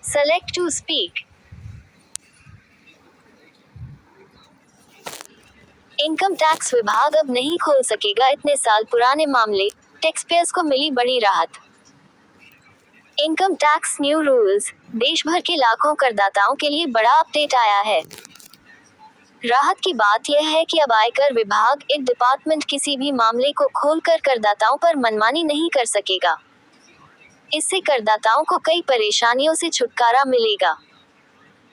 Select to speak. Income tax विभाग अब नहीं खोल सकेगा इतने साल पुराने मामले, टैक्सपेयर्स को मिली बड़ी राहत। इनकम टैक्स न्यू रूल्स, देश भर के लाखों करदाताओं के लिए बड़ा अपडेट आया है। राहत की बात यह है कि अब आयकर विभाग एक डिपार्टमेंट किसी भी मामले को खोलकर करदाताओं पर मनमानी नहीं कर सकेगा। इससे करदाताओं को कई परेशानियों से छुटकारा मिलेगा।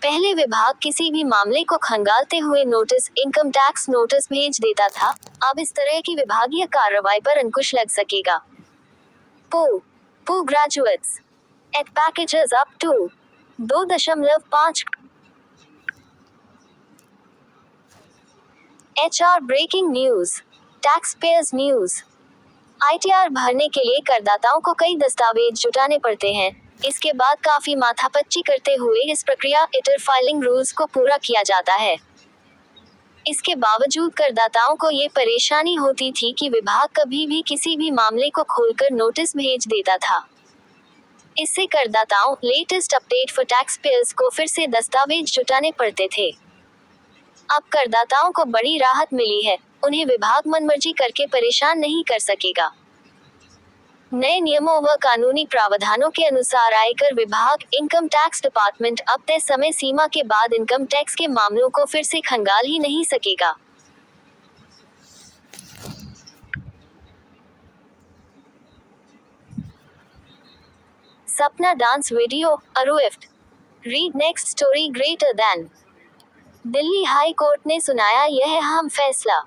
पहले विभाग किसी भी मामले को खंगालते हुए नोटिस, इनकम टैक्स नोटिस भेज देता था। अब इस तरह की विभागीय कार्रवाई पर अंकुश लग सकेगा। पो graduates at packages up to 2.5 HR breaking news, tax payers news. ITR भरने के लिए करदाताओं को कई दस्तावेज जुटाने पड़ते हैं। इसके बाद काफी माथापच्ची करते हुए इस प्रक्रिया ITR फाइलिंग रूल्स को पूरा किया जाता है। इसके बावजूद करदाताओं को ये परेशानी होती थी कि विभाग कभी भी किसी भी मामले को खोलकर नोटिस भेज देता था। इससे करदाताओं latest update for tax payers को फिर से दस्तावेज जुटाने पड़ते थे। अब करदाताओं को बड़ी राहत मिली है, उन्हें विभाग मनमर्जी करके परेशान नहीं कर सकेगा। नए नियमों व कानूनी प्रावधानों के अनुसार आयकर विभाग, इनकम टैक्स डिपार्टमेंट अब तय समय सीमा के बाद इनकम टैक्स के मामलों को फिर से खंगाल ही नहीं सकेगा। सपना dance video arrest, read next story greater then. Delhi high court ने सुनाया यह अहम फैसला।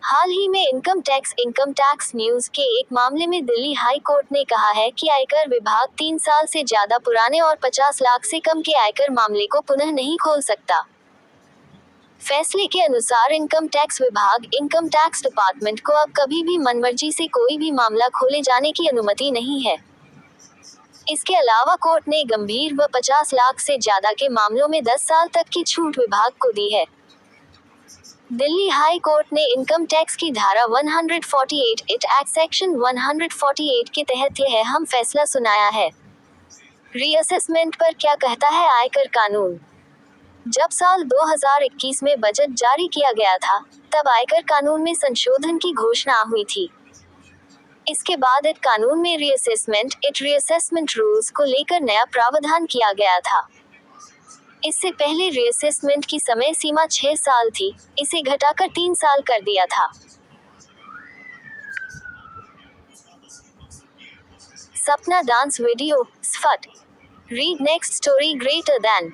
हाल ही में इनकम टैक्स न्यूज के एक मामले में दिल्ली हाई कोर्ट ने कहा है कि आयकर विभाग 3 साल से ज्यादा पुराने और 50 लाख से कम के आयकर मामले को पुनः नहीं खोल सकता। फैसले के अनुसार इनकम टैक्स विभाग, इनकम टैक्स डिपार्टमेंट को अब कभी भी मनमर्जी से कोई भी मामला खोले जाने की अनुमति नहीं है। इसके अलावा कोर्ट ने गंभीर व 50 लाख से ज्यादा के मामलों में 10 साल तक की छूट विभाग को दी है। दिल्ली हाई कोर्ट ने इनकम टैक्स की धारा 148 एक्ट सेक्शन 148 के तहत यह अहम फैसला सुनाया है। रीअसेसमेंट पर क्या कहता है आयकर कानून? जब साल 2021 में बजट जारी किया गया था, तब आयकर कानून में संशोधन की घोषणा हुई थी। इसके बाद इस कानून में रीअसेसमेंट रूल्स को लेकर नया प्रावधान किया गया था। इससे पहले रीअसेसमेंट की समय सीमा 6 साल थी, इसे घटाकर 3 साल कर दिया था। सपना डांस वीडियो स्फट, read next story greater than.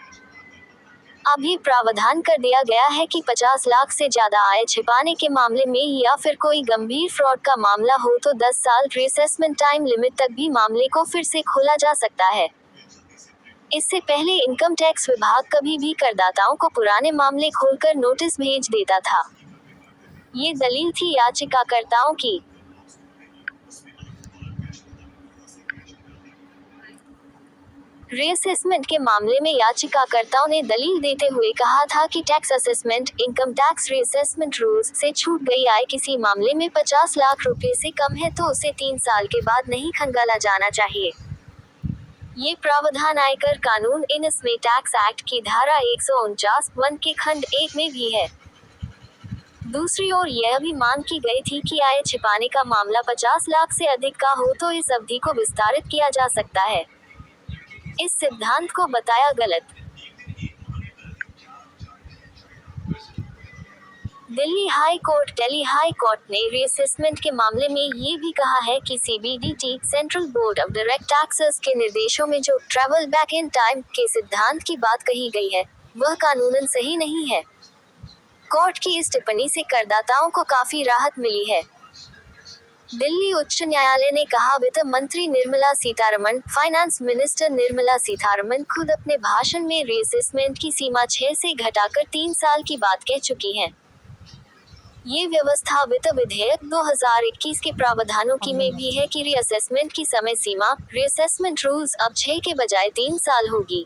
अभी प्रावधान कर दिया गया है कि 50 लाख से ज्यादा आय छिपाने के मामले में या फिर कोई गंभीर फ्रॉड का मामला हो तो 10 साल रीअसेसमेंट टाइम लिमिट तक भी मामले को फिर से खोला जा सकता है। इससे पहले इनकम टैक्स विभाग कभी भी करदाताओं को पुराने मामले खोलकर नोटिस भेज देता था। ये दलील थी याचिकाकर्ताओं की। रीअसेसमेंट के मामले में याचिकाकर्ताओं ने दलील देते हुए कहा था कि tax assessment, income tax reassessment rules से छूट गई आय किसी मामले में 50 लाख रुपए से कम है तो उसे 3 साल के बाद नहीं खंगाला जाना चाहिए। ये प्रावधान आयकर कानून इनमें टैक्स एक्ट की धारा 149(1) के खंड 1 में भी है। दूसरी ओर यह भी मांग की गई थी कि आय छिपाने का मामला 50 लाख से अधिक का हो तो इस अवधि को विस्तारित किया जा सकता है। इस सिद्धांत को बताया गलत। दिल्ली हाई कोर्ट ने रीअसेसमेंट के मामले में ये भी कहा है कि CBDT central board of direct taxes के निर्देशों में जो ट्रैवल बैक इन टाइम के सिद्धांत की बात कही गई है, वह कानूनन सही नहीं है। कोर्ट की इस टिप्पणी से करदाताओं को काफी राहत मिली है। दिल्ली उच्च न्यायालय ने कहा वित्त मंत्री निर्मला सीतारमण, फाइनेंस मिनिस्टर निर्मला सीतारमण खुद अपने भाषण में रीअसेसमेंट की सीमा 6 से घटाकर 3 साल की बात कह चुकी हैं। ये व्यवस्था वित्त विधेयक 2021 के प्रावधानों की में भी है कि रीअसेसमेंट की समय सीमा, रीअसेसमेंट रूल्स अब 6 के बजाय 3 साल होगी।